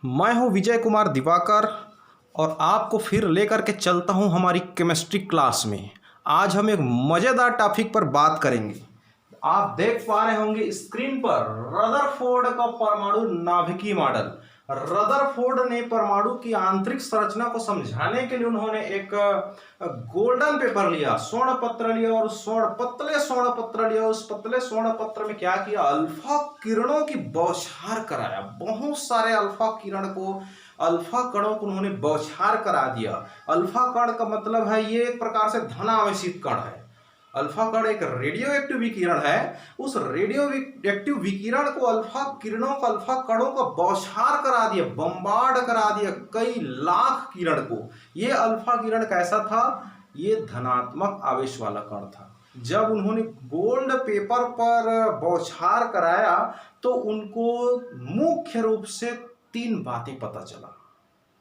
मैं हूं विजय कुमार दिवाकर और आपको फिर लेकर के चलता हूं हमारी केमिस्ट्री क्लास में। आज हम एक मज़ेदार टॉपिक पर बात करेंगे। आप देख पा रहे होंगे स्क्रीन पर रदरफोर्ड का परमाणु नाभिकीय मॉडल। रदरफोर्ड ने परमाणु की आंतरिक संरचना को समझाने के लिए उन्होंने एक गोल्डन पेपर लिया, स्वर्ण पत्र लिया और पतले स्वर्ण पत्र लिया। उस पतले स्वर्ण पत्र में क्या किया, अल्फा किरणों की बौछार कराया। बहुत सारे अल्फा कणों को उन्होंने बौछार करा दिया। अल्फा कण का मतलब है ये एक प्रकार से धनावेशित कण है। अल्फा कण एक रेडियो एक्टिव विकिरण है। उस रेडियो एक्टिव विकिरण को अल्फा कणों का बौछार करा दिया, बम्बार्ड करा दिया कई लाख किरण को। ये अल्फा किरण कैसा था, ये धनात्मक आवेश वाला कण था। जब उन्होंने गोल्ड पेपर पर बौछार कराया तो उनको मुख्य रूप से 3 बातें पता चला।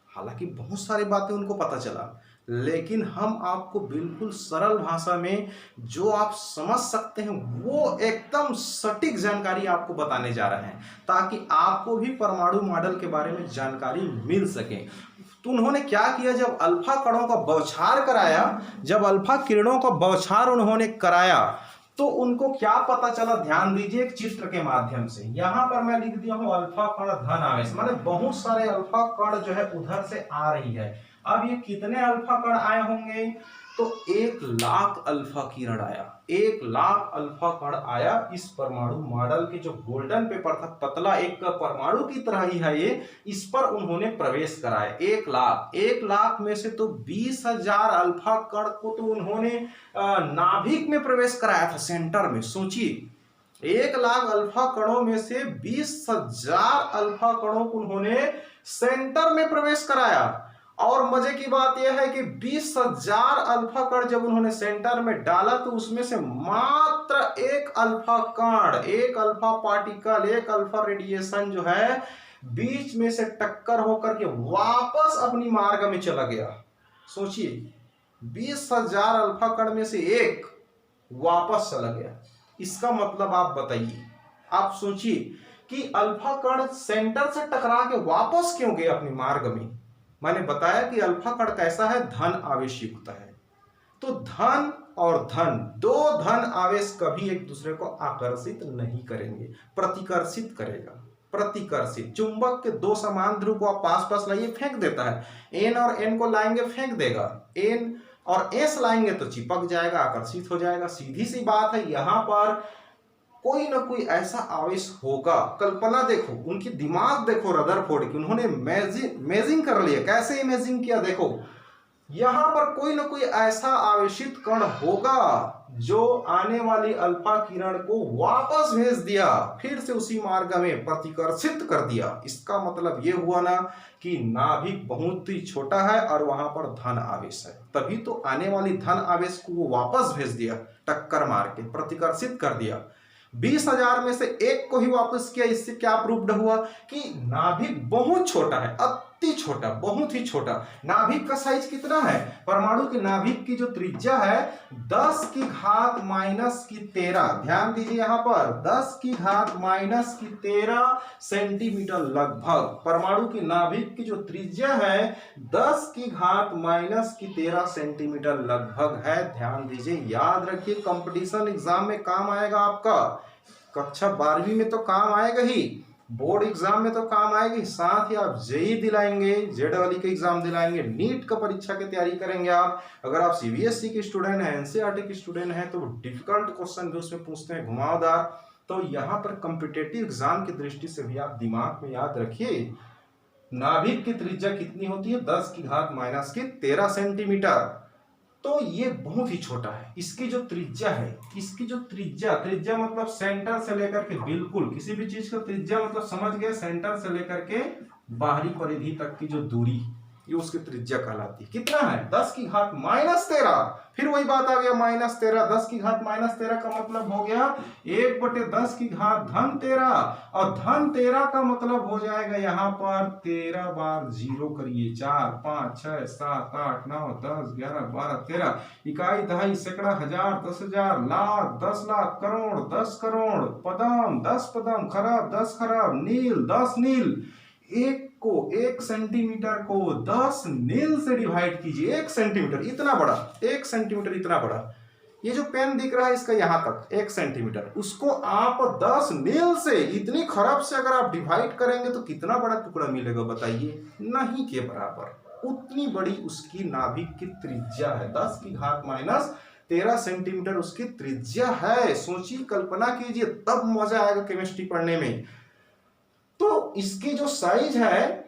हालांकि बहुत सारी बातें उनको पता चला, लेकिन हम आपको बिल्कुल सरल भाषा में जो आप समझ सकते हैं वो एकदम सटीक जानकारी आपको बताने जा रहे हैं, ताकि आपको भी परमाणु मॉडल के बारे में जानकारी मिल सके। तो उन्होंने क्या किया, जब अल्फा कणों का बौछार कराया, जब अल्फा किरणों का बौछार उन्होंने कराया तो उनको क्या पता चला, ध्यान दीजिए एक चित्र के माध्यम से। यहां पर मैं लिख दिया हूं अल्फा कण धन आवेश, माने बहुत सारे अल्फा कण जो है उधर से आ रही है। अब ये कितने अल्फा कण आए होंगे, तो 1,00,000 अल्फा किरण आया। 1,00,000 अल्फा कण आया इस परमाणु मॉडल के जो गोल्डन पेपर था, पतला एक परमाणु की तरह ही है ये, इस पर उन्होंने प्रवेश कराया। 1,00,000 में से तो 20,000 अल्फा कण को तो उन्होंने नाभिक में प्रवेश कराया था, सेंटर में। सोचिए 1,00,000 अल्फा कणों में से 20,000 अल्फा कणों को उन्होंने सेंटर में प्रवेश कराया। और मजे की बात यह है कि 20,000 अल्फा कण जब उन्होंने सेंटर में डाला तो उसमें से मात्र एक अल्फा कण, एक अल्फा पार्टिकल, एक अल्फा रेडिएशन जो है बीच में से टक्कर होकर के वापस अपनी मार्ग में चला गया। सोचिए 20,000 अल्फा कण में से एक वापस चला गया। इसका मतलब आप बताइए, आप सोचिए कि अल्फा कण सेंटर से टकरा के वापस क्यों गए अपनी मार्ग में। मैंने बताया कि अल्फा कण कैसा है, धन आवेश युक्त है। तो धन और धन, दो धन आवेश कभी एक दूसरे को आकर्षित नहीं करेंगे, प्रतिकर्षित करेगा। प्रतिकर्षित चुंबक के 2 समान ध्रुव को आप पास पास लाइए, फेंक देता है। एन और एन को लाएंगे, फेंक देगा। एन और एस लाएंगे तो चिपक जाएगा, आकर्षित हो जाएगा। सीधी सी बात है, यहां पर कोई ना कोई ऐसा आवेश होगा। कल्पना देखो, उनकी दिमाग देखो रदरफोर्ड की, उन्होंने इमेजिंग कर लिया। कैसे इमेजिंग किया, देखो यहां पर कोई ना कोई ऐसा आवेशित कण होगा जो आने वाली अल्फा किरण को वापस भेज दिया, फिर से उसी मार्ग में प्रतिकर्षित कर दिया। इसका मतलब यह हुआ ना कि नाभिक बहुत ही छोटा है और वहां पर धन आवेश है, तभी तो आने वाली धन आवेश को वो वापस भेज दिया, टक्कर मार के प्रतिकर्षित कर दिया। 20,000 में से एक को ही वापस किया। इससे क्या प्रूव्ड हुआ कि नाभिक बहुत छोटा है, अति छोटा, बहुत ही छोटा। नाभिक का साइज कितना है, परमाणु के नाभिक की जो त्रिज्या है 10⁻⁻13। ध्यान दीजिए यहां पर 10⁻⁻13 सेंटीमीटर लगभग। परमाणु के नाभिक की जो त्रिज्या है 10⁻⁻13 सेंटीमीटर लगभग है। ध्यान दीजिए, याद रखिए, कंपटीशन एग्जाम में काम आएगा आपका। कक्षा 12वीं में तो काम आएगा ही, बोर्ड एग्जाम में तो काम आएगी, साथ ही आप जेई दिलाएंगे, जेईई का एग्जाम दिलाएंगे, नीट का परीक्षा की तैयारी करेंगे आप। अगर आप सीबीएसई के स्टूडेंट हैं, एनसीईआरटी के स्टूडेंट हैं, तो डिफिकल्ट क्वेश्चन भी उसमें पूछते हैं, घुमावदार। तो यहाँ पर कॉम्पिटिटिव एग्जाम की दृष्टि से भी आप दिमाग में याद रखिए, नाभिक की त्रिज्या कितनी होती है, 10⁻⁻13 सेंटीमीटर। तो ये बहुत ही छोटा है। इसकी जो त्रिज्या है, इसकी जो त्रिज्या मतलब सेंटर से लेकर के, बिल्कुल किसी भी चीज का त्रिज्या मतलब समझ गए, सेंटर से लेकर के बाहरी परिधि तक की जो दूरी, ये उसकी त्रिज्या कहलाती है। कितना है, 10⁻⁻13। फिर वही बात आ गया, -13। 10⁻⁻13 का मतलब हो गया 1/10⁻13। और धन 13 का मतलब हो जाएगा यहाँ पर 13 बार जीरो करिए, 4 5 6 7 8 9 10 11 12 13। इकाई, दहाई, सैकड़ा, हजार, 10,000, लाख, 10 लाख, करोड़, 10 करोड़, पदम, 10 पदम, खरब, 10 खरब, नील, 10 नील। एक को 1 सेंटीमीटर को 10 नील से डिवाइड कीजिए। 1 सेंटीमीटर इतना बड़ा, 1 सेंटीमीटर इतना बड़ा, ये जो पेन दिख रहा है इसका यहां तक 1 सेंटीमीटर, उसको आप 10 नील से इतनी खरब से अगर आप डिवाइड करेंगे तो कितना बड़ा टुकड़ा मिलेगा बताइए? नहीं के बराबर। उतनी बड़ी उसकी नाभिक की त्रिज्या है, 10 की घात माइनस 13 सेंटीमीटर उसकी त्रिज्या है। सोचिए, कल्पना कीजिए, तब मजा आएगा केमिस्ट्री पढ़ने में। तो इसकी जो साइज है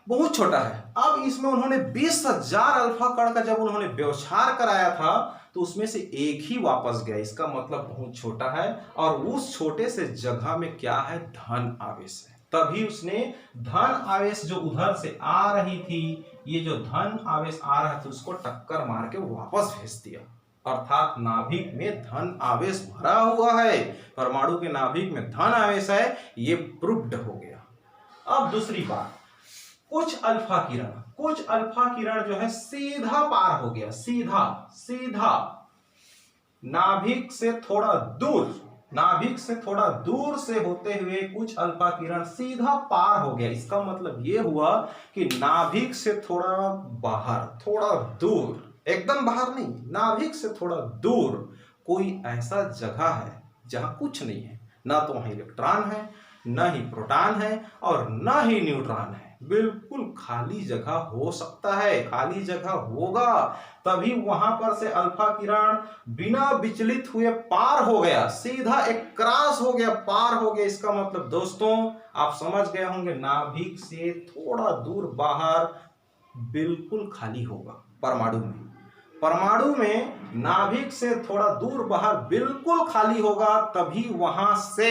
बहुत छोटा है। अब इसमें उन्होंने 20,000 अल्फा कण का जब उन्होंने व्यवहार कराया था तो उसमें से एक ही वापस गया। इसका मतलब बहुत छोटा है, और उस छोटे से जगह में क्या है? धन आवेश है। तभी उसने धन आवेश जो उधर से आ रही थी, ये जो धन आवेश आ रहा था उसको टक्कर मार के वापस भेज दिया। अर्थात नाभिक में धन आवेश भरा हुआ है, परमाणु के नाभिक में धन आवेश है, ये प्रूव्ड हो गया। अब दूसरी बात, कुछ अल्फा किरण जो है सीधा पार हो गया, सीधा नाभिक से थोड़ा दूर से होते हुए कुछ अल्फा किरण सीधा पार हो गया। इसका मतलब यह हुआ कि नाभिक से थोड़ा बाहर, थोड़ा दूर, एकदम बाहर नहीं, नाभिक से थोड़ा दूर कोई ऐसा जगह है जहां कुछ नहीं है, ना तो वहां इलेक्ट्रॉन है, न ही प्रोटॉन है, और न ही न्यूट्रॉन है। बिल्कुल खाली जगह हो सकता है, खाली जगह होगा तभी वहां पर से अल्फा किरण बिना विचलित हुए पार हो गया, सीधा एक क्रॉस हो गया, पार हो गया। इसका मतलब दोस्तों आप समझ गए होंगे, नाभिक से थोड़ा दूर बाहर बिल्कुल खाली होगा। परमाणु में नाभिक से थोड़ा दूर बाहर बिल्कुल खाली होगा, तभी वहां से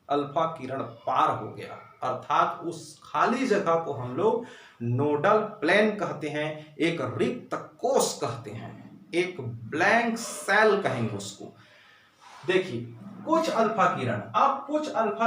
अल्फा किरण पार हो गया। अर्थात उस खाली जगह को हम लोग नोडल प्लेन कहते हैं, एक रिक्त कोश कहते हैं, एक ब्लैंक सेल कहेंगे उसको। देखिए कुछ अल्फा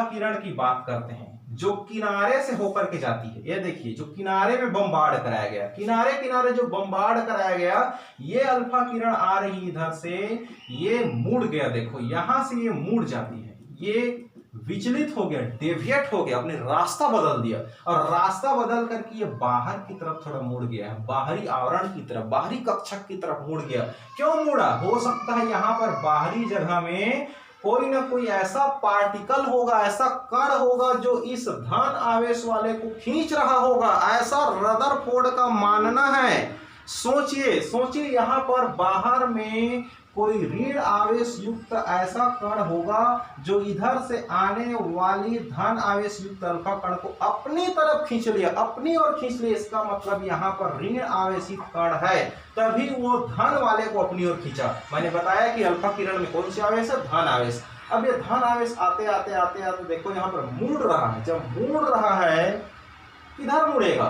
किरण की बात करते हैं जो किनारे से होकर के जाती है। ये देखिए जो किनारे में बम्बार्ड कराया गया, किनारे जो बम्बार्ड कराया गया, ये अल्फा किरण आ रही इधर से, ये मुड़ गया, देखो यहां से ये मुड़ जाती है, ये विचलित हो गया, डेविएट हो गया, अपने रास्ता बदल दिया, और रास्ता बदल करके ये बाहर की तरफ थोड़ा मुड़ गया है, बाहरी आवरण की तरफ, बाहरी कक्षक की तरफ मुड़ गया। क्यों मुड़ा? हो सकता है यहां पर बाहरी जगह में कोई ना कोई ऐसा पार्टिकल होगा, ऐसा कण होगा जो इस धन आवेश वाले को खींच रहा होगा, ऐसा रदरफोर्ड का मानना है। सोचिए यहां पर बाहर में कोई ऋण आवेश युक्त ऐसा कण होगा जो इधर से आने वाली धन आवेश युक्त अल्फा कण को अपनी तरफ खींच लिया, अपनी ओर खींच लिया। इसका मतलब यहाँ पर ऋण आवेशित कण है, तभी वो धन वाले को अपनी ओर खींचा। मैंने बताया कि अल्फा किरण में कौन सी आवेश है? धन आवेश। अब ये धन आवेश आते आते देखो यहाँ पर मुड़ रहा है। जब मुड़ रहा है किधर मुड़ेगा?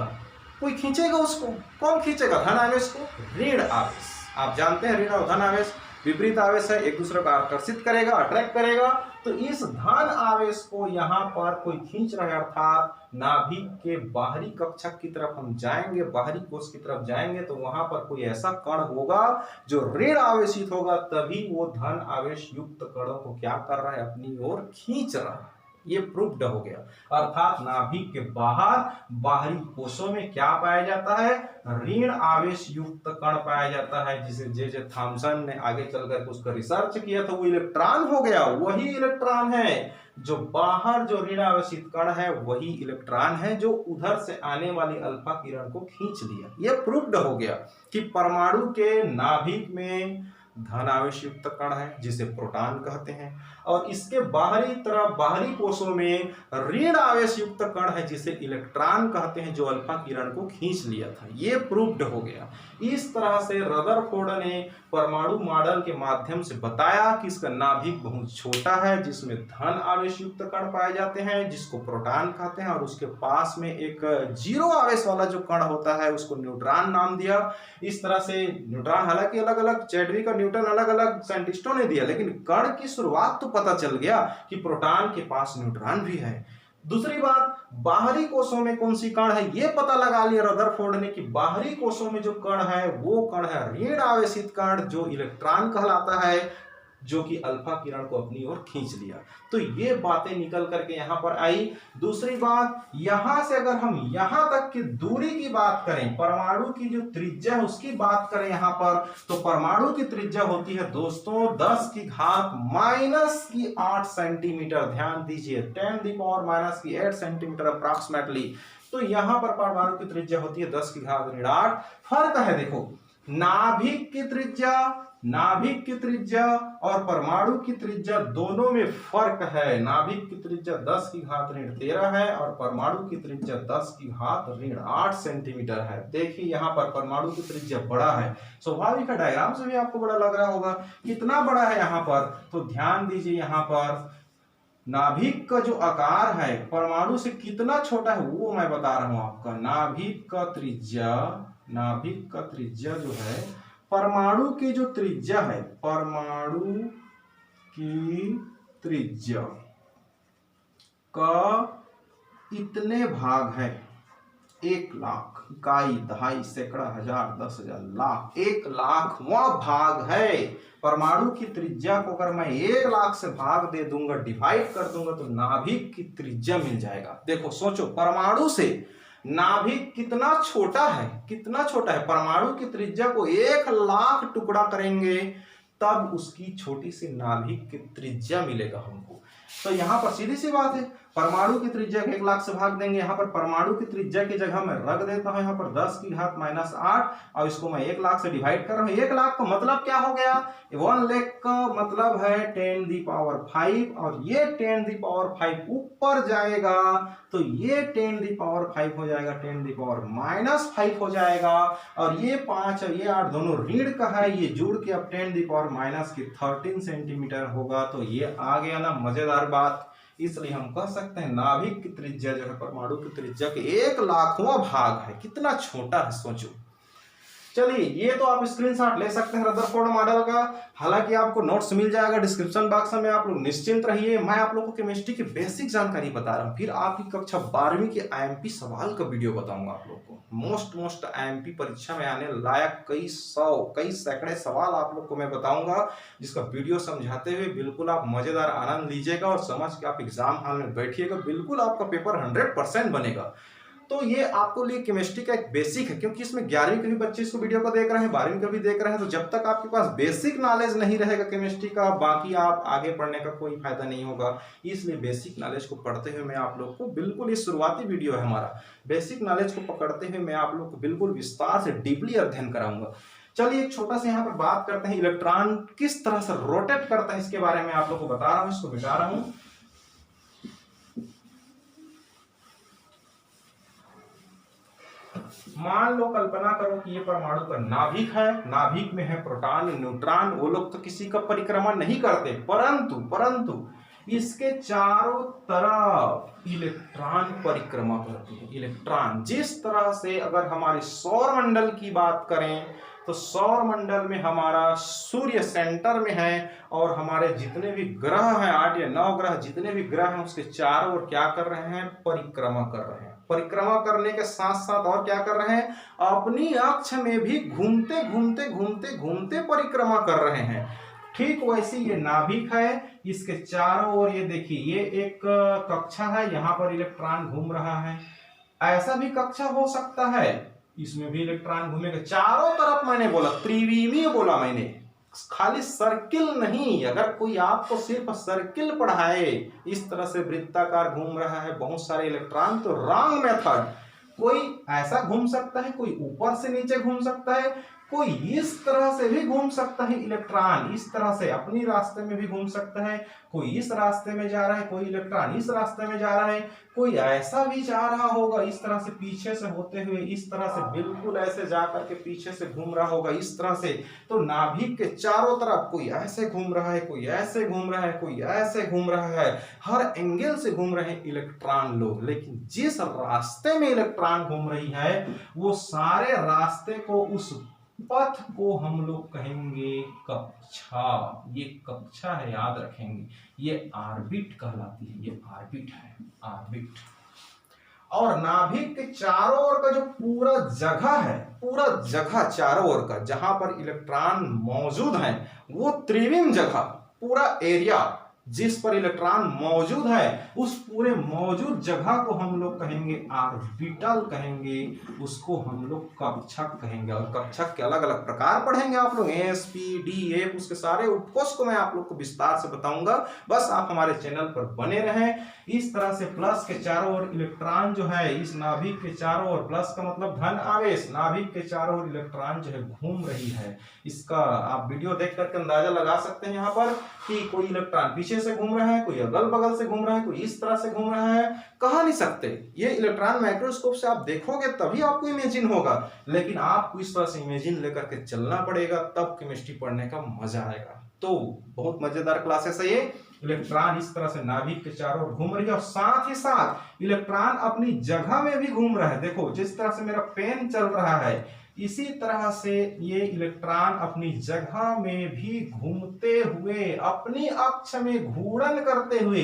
कोई खींचेगा उसको। कौन खींचेगा धन आवेश को? ऋण आवेश। आप जानते हैं ऋण और धन आवेश विपरीत आवेश है, एक दूसरे को आकर्षित करेगा, अट्रैक्ट करेगा। तो इस धन आवेश को यहाँ पर कोई खींच रहा है, अर्थात नाभिक के बाहरी कक्षक की तरफ हम जाएंगे, बाहरी कोश की तरफ जाएंगे तो वहां पर कोई ऐसा कण होगा जो ऋण आवेशित होगा, तभी वो धन आवेश युक्त कणों को क्या कर रहा है? अपनी ओर खींच रहा है। ये प्रूव्ड हो गया। अर्थात नाभिक के बाहरी कोशों में क्या पाया जाता है? ऋण आवेश युक्त कण पाया जाता है, जिसे जे थॉमसन ने आगे चलकर उसका रिसर्च किया था। वो इलेक्ट्रॉन हो गया, वही इलेक्ट्रॉन है जो बाहर जो ऋण आवेशित कण है, वही इलेक्ट्रॉन है जो उधर से आने वाली अल्फा किरण को खींच लिया। ये प्रूव्ड हो गया कि परमाणु के नाभिक में धन आवेश युक्त कण है जिसे प्रोटॉन कहते हैं, और इसके बाहरी तरफ बाहरी कोशों में ऋण आवेश युक्त कण है जिसे इलेक्ट्रॉन कहते हैं, जो अल्फा किरण को खींच लिया था। ये प्रूव्ड हो गया। इस तरह से रदरफोर्ड ने परमाणु मॉडल के माध्यम से बताया कि इसका नाभिक बहुत छोटा है, जिसमें धन आवेश युक्त कण पाए जाते हैं जिसको प्रोटॉन कहते हैं, और उसके पास में एक जीरो आवेश वाला जो कण होता है उसको न्यूट्रॉन नाम दिया। इस तरह से न्यूट्रॉन, हालांकि अलग अलग चैडविक और न्यूटन अलग अलग साइंटिस्टों ने दिया, लेकिन कण की शुरुआत तो पता चल गया कि प्रोटॉन के पास न्यूट्रॉन भी है। दूसरी बात, बाहरी कोशों में कौन सी कण है ये पता लगा लिया रदरफोर्ड ने कि बाहरी कोशों में जो कण है वो कण है ऋण आवेशित कण जो इलेक्ट्रॉन कहलाता है। जो कि अल्फा किरण को अपनी ओर खींच लिया। तो ये बातें निकल करके यहाँ पर आई। दूसरी बात, यहां से अगर हम यहां तक की दूरी की बात करें, परमाणु की जो त्रिज्या है उसकी बात करें यहां पर, तो परमाणु की त्रिज्या होती है दोस्तों 10⁻⁻8 सेंटीमीटर। ध्यान दीजिए 10⁻⁻8 सेंटीमीटर अप्रॉक्सीमेटली। तो यहां पर परमाणु की त्रिज्या होती है 10⁻8। फर्क है देखो, नाभिक की त्रिज्या और परमाणु की त्रिज्या दोनों में फर्क है। नाभिक की त्रिज्या 10⁻13 है और परमाणु की त्रिज्या 10⁻8 सेंटीमीटर है। देखिए यहाँ पर परमाणु की त्रिज्या बड़ा है, स्वाभाविक है, डायग्राम से भी आपको बड़ा लग रहा होगा। कितना बड़ा है यहाँ पर, तो ध्यान दीजिए यहाँ पर नाभिक का जो आकार है परमाणु से कितना छोटा है वो मैं बता रहा हूं आपका। नाभिक का त्रिज्या जो है, परमाणु की जो त्रिज्या है, परमाणु की त्रिज्या का इतने भाग है, 1,00,000, इकाई, दहाई, सैकड़ा, हजार, 10,000, लाख, 1,00,000वां भाग है। परमाणु की त्रिज्या को अगर मैं 1,00,000 से भाग दे दूंगा, डिवाइड कर दूंगा, तो नाभिक की त्रिज्या मिल जाएगा। देखो सोचो, परमाणु से नाभिक कितना छोटा है, कितना छोटा है। परमाणु की त्रिज्या को 1,00,000 टुकड़ा करेंगे तब उसकी छोटी सी नाभिक की त्रिज्या मिलेगा हमको। तो यहां पर सीधी सी बात है, परमाणु की त्रिज्या को 1,00,000 से भाग देंगे। यहाँ पर परमाणु की त्रिज्या की जगह मैं रख देता हूं यहाँ पर 10⁻⁻8 और इसको मैं 1,00,000 से डिवाइड कर रहा हूं। 1,00,000 का मतलब क्या हो गया, 1 लाख का मतलब है 10⁵ और ये 10⁵ ऊपर जाएगा तो ये 10⁵ हो जाएगा, 10⁻⁻5 हो जाएगा। और ये 5 और ये 8 दोनों ऋण का है, ये जुड़ के अब 10⁻⁻13 सेंटीमीटर होगा। तो ये आ गया ना मजेदार बात। इसलिए हम कह सकते हैं नाभिक की त्रिज्या जो है परमाणु की त्रिज्या के 1,00,000वां भाग है। कितना छोटा है सोचो। चलिए ये तो आप स्क्रीनशॉट ले सकते हैं रदरफोर्ड मॉडल का। हालांकि आपको नोट्स मिल जाएगा डिस्क्रिप्शन बॉक्स में, आप लोग निश्चिंत रहिए। मैं आप लोगों को केमिस्ट्री की बेसिक जानकारी बता रहा हूँ, फिर आपकी कक्षा 12वीं के आईएमपी सवाल का वीडियो बताऊंगा आप लोग को। मोस्ट आईएमपी परीक्षा में आने लायक कई सैकड़े सवाल आप लोग को मैं बताऊंगा, जिसका वीडियो समझाते हुए बिल्कुल आप मजेदार आनंद लीजिएगा और समझ के आप एग्जाम हॉल में बैठिएगा, बिल्कुल आपका पेपर 100% बनेगा। तो ये आपको लिए केमिस्ट्री का एक बेसिक है, क्योंकि इसमें 11वीं के भी बच्चे इसको वीडियो को देख रहे हैं, 12वीं का भी देख रहे हैं। तो जब तक आपके पास बेसिक नॉलेज नहीं रहेगा केमिस्ट्री का, बाकी आप आगे पढ़ने का कोई फायदा नहीं होगा। इसलिए बेसिक नॉलेज को पढ़ते हुए मैं आप लोग को बिल्कुल, ये शुरुआती वीडियो है हमारा, बेसिक नॉलेज को पकड़ते हुए मैं आप लोग को बिल्कुल विस्तार से डीपली अध्ययन कराऊंगा। चलिए एक छोटा सा यहाँ पर बात करते हैं, इलेक्ट्रॉन किस तरह से रोटेट करता है इसके बारे में आप लोग को बता रहा हूँ, इसको बिता रहा हूँ। मान लो, कल्पना करो कि ये परमाणु का नाभिक है, नाभिक में है प्रोटॉन न्यूट्रॉन। वो लोग तो किसी का परिक्रमा नहीं करते, परंतु इसके चारों तरफ इलेक्ट्रॉन परिक्रमा करते हैं। इलेक्ट्रॉन जिस तरह से, अगर हमारे सौर मंडल की बात करें तो सौर मंडल में हमारा सूर्य सेंटर में है और हमारे जितने भी ग्रह हैं, 8 या 9 ग्रह, जितने भी ग्रह हैं उसके चारों ओर क्या कर रहे हैं, परिक्रमा कर रहे हैं। परिक्रमा करने के साथ साथ और क्या कर रहे हैं, अपनी अक्ष में भी घूमते घूमते परिक्रमा कर रहे हैं। ठीक वैसे ये नाभिक है, इसके चारों ओर ये देखिए, ये एक कक्षा है, यहाँ पर इलेक्ट्रॉन घूम रहा है। ऐसा भी कक्षा हो सकता है, इसमें भी इलेक्ट्रॉन घूमेगा चारों तरफ। मैंने बोला त्रिविमीय बोला मैंने, खाली सर्किल नहीं। अगर कोई आपको सिर्फ सर्किल पढ़ाए, इस तरह से वृत्ताकार घूम रहा है बहुत सारे इलेक्ट्रॉन, तो रॉन्ग मेथड। कोई ऐसा घूम सकता है, कोई ऊपर से नीचे घूम सकता है, कोई इस तरह से भी घूम सकता है इलेक्ट्रॉन, इस तरह से अपनी रास्ते में भी घूम सकता है। कोई इस रास्ते में जा रहा है, कोई इलेक्ट्रॉन इस रास्ते में जा रहा है, कोई ऐसा भी जा रहा होगा इस तरह से पीछे से होते हुए, इस तरह से बिल्कुल ऐसे जाकर के पीछे से घूम रहा होगा इस तरह से। तो नाभिक के चारों तरफ कोई ऐसे घूम रहा है, कोई ऐसे घूम रहा है, कोई ऐसे घूम रहा है, हर एंगल से घूम रहे हैं इलेक्ट्रॉन लोग। लेकिन जिस रास्ते में इलेक्ट्रॉन घूम रही है, वो सारे रास्ते को, उस पथ को हम लोग कहेंगे कक्षा। ये कक्षा है, याद रखेंगे, ये ऑर्बिट कहलाती है, ये ऑर्बिट है, ऑर्बिट। और नाभिक के चारों ओर का जो पूरा जगह है, पूरा जगह चारों ओर का जहां पर इलेक्ट्रॉन मौजूद है, वो त्रिविम जगह, पूरा एरिया जिस पर इलेक्ट्रॉन मौजूद है उस पूरे मौजूद जगह को हम लोग कहेंगे ऑर्बिटल कहेंगे, उसको हम लोग कक्षक कहेंगे। और कक्षक के अलग अलग प्रकार पढ़ेंगे आप लोग, एस पी डी एफ, उसके सारे उपकोष को मैं आप लोग को विस्तार से बताऊंगा। बस आप हमारे चैनल पर बने रहें। इस तरह से प्लस के चारों ओर इलेक्ट्रॉन जो है इस नाभिक के चारों ओर, प्लस का मतलब धन आवेश, नाभिक के चारों ओर इलेक्ट्रॉन जो है घूम रही है। इसका आप वीडियो देख करके अंदाजा लगा सकते हैं यहाँ पर कि कोई इलेक्ट्रॉन पीछे से घूम रहा है, कोई अगल बगल से घूम रहा है, कोई इस तरह से घूम रहा है, कहा नहीं सकते। ये इलेक्ट्रॉन माइक्रोस्कोप से आप देखोगे तभी आपको इमेजिन होगा, लेकिन आपको इस तरह से इमेजिन लेकर के चलना पड़ेगा, तब केमिस्ट्री पढ़ने का मजा आएगा। तो बहुत मजेदार क्लासेस है ये। इलेक्ट्रॉन इस तरह से नाभिक के चारों ओर घूम रही है और साथ ही साथ इलेक्ट्रॉन अपनी जगह में भी घूम रहा है। देखो जिस तरह से मेरा पेन चल रहा है इसी तरह से ये इलेक्ट्रॉन अपनी जगह में भी घूमते हुए, अपनी अक्ष में घूर्णन करते हुए,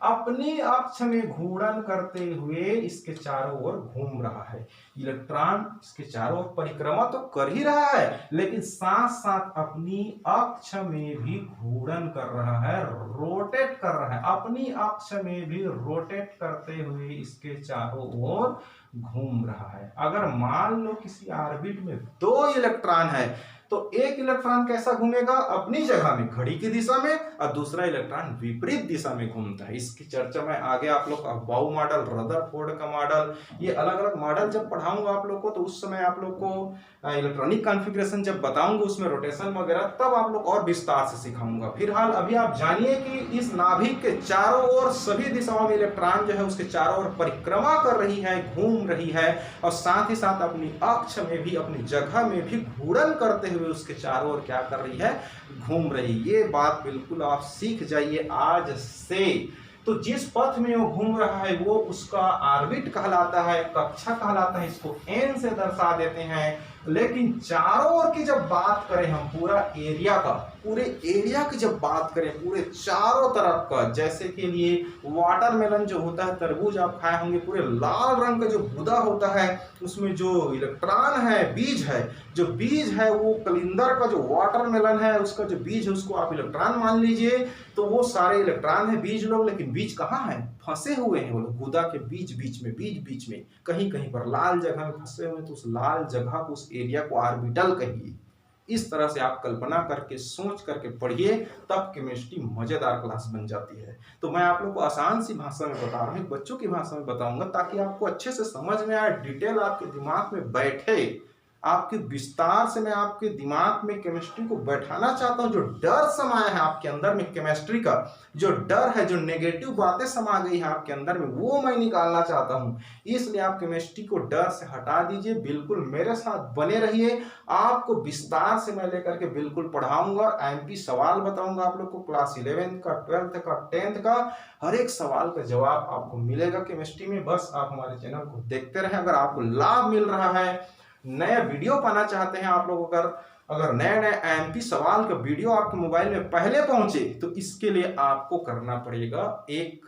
अपनी अक्ष में घूर्णन करते हुए इसके चारों ओर घूम रहा है। इलेक्ट्रॉन इसके चारों ओर परिक्रमा तो कर ही रहा है, लेकिन साथ साथ अपनी अक्ष में भी घूर्णन कर रहा है, रोटेट कर रहा है। अपनी अक्ष में भी रोटेट करते हुए इसके चारों ओर घूम रहा है। अगर मान लो किसी ऑर्बिट में 2 इलेक्ट्रॉन है तो एक इलेक्ट्रॉन कैसा घूमेगा, अपनी जगह में घड़ी की दिशा में, और दूसरा इलेक्ट्रॉन विपरीत दिशा में घूमता है। इसकी चर्चा मैं आगे आप लोग का बाउ मॉडल, रदरफोर्ड का मॉडल, ये अलग अलग मॉडल जब पढ़ाऊंगा आप लोग को, तो उस समय आप लोग को इलेक्ट्रॉनिक कॉन्फ़िगरेशन जब बताऊंगा उसमें रोटेशन वगैरह, तब आप लोग और विस्तार से सिखाऊंगा। फिलहाल अभी आप जानिए कि इस नाभिक के चारों ओर सभी दिशाओं में इलेक्ट्रॉन जो है उसके चारों ओर परिक्रमा कर रही है, घूम रही है, और साथ ही साथ अपनी अक्ष में भी, अपनी जगह में भी घूर्णन करते हुए उसके चारों ओर क्या कर रही है, घूम रही। ये बात बिल्कुल आप सीख जाइए आज से। तो जिस पथ में वो घूम रहा है वो उसका ऑर्बिट कहलाता है, कक्षा कहलाता है, इसको एन से दर्शा देते हैं। लेकिन चारों ओर की जब बात करें हम, पूरा एरिया का, पूरे एरिया की जब बात करें, पूरे चारों तरफ का, जैसे के लिए वाटरमेलन जो होता है, तरबूज आप खाए होंगे, पूरे लाल रंग का जो गुदा होता है उसमें जो इलेक्ट्रॉन है, बीज है, जो बीज है वो कलिंदर का जो वाटरमेलन है उसका जो बीज है उसको आप इलेक्ट्रॉन मान लीजिए। तो वो सारे इलेक्ट्रॉन है, बीज लोग, लेकिन बीज कहाँ है, फंसे हुए हैं वो लोग गुदा के बीच बीच में, बीच बीच में कहीं कहीं पर लाल जगह में फंसे हुए हैं। तो उस लाल जगह को, उस एरिया को ऑर्बिटल कहिए। इस तरह से आप कल्पना करके, सोच करके पढ़िए, तब केमिस्ट्री मजेदार क्लास बन जाती है। तो मैं आप लोग को आसान सी भाषा में बता रहा हूँ, बच्चों की भाषा में बताऊंगा, ताकि आपको अच्छे से समझ में आए, डिटेल आपके दिमाग में बैठे। आपके विस्तार से मैं आपके दिमाग में केमिस्ट्री को बैठाना चाहता हूं। जो डर समाया है आपके अंदर में केमिस्ट्री का, जो डर है, जो नेगेटिव बातें समा गई है आपके अंदर में, वो मैं निकालना चाहता हूं। इसलिए आप केमिस्ट्री को डर से हटा दीजिए, बिल्कुल मेरे साथ बने रहिए। आपको विस्तार से मैं लेकर के बिल्कुल पढ़ाऊंगा, एमपी सवाल बताऊंगा आप लोग को, क्लास 11th का, 12th का, 10th का, हर एक सवाल का जवाब आपको मिलेगा केमिस्ट्री में। बस आप हमारे चैनल को देखते रहें। अगर आपको लाभ मिल रहा है, नया वीडियो पाना चाहते हैं आप लोग, अगर नए नए एमपी सवाल का वीडियो आपके मोबाइल में पहले पहुंचे, तो इसके लिए आपको करना पड़ेगा एक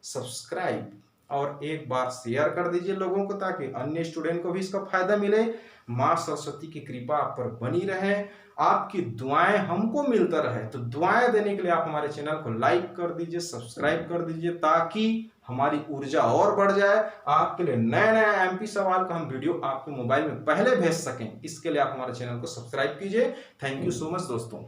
सब्सक्राइब और एक बार शेयर कर दीजिए लोगों को, ताकि अन्य स्टूडेंट को भी इसका फायदा मिले। माँ सरस्वती की कृपा आप पर बनी रहे, आपकी दुआएं हमको मिलता रहे। तो दुआएं देने के लिए आप हमारे चैनल को लाइक कर दीजिए, सब्सक्राइब कर दीजिए, ताकि हमारी ऊर्जा और बढ़ जाए। आपके लिए नए नए एमपी सवाल का हम वीडियो आपके मोबाइल में पहले भेज सकें, इसके लिए आप हमारे चैनल को सब्सक्राइब कीजिए। थैंक यू सो मच दोस्तों।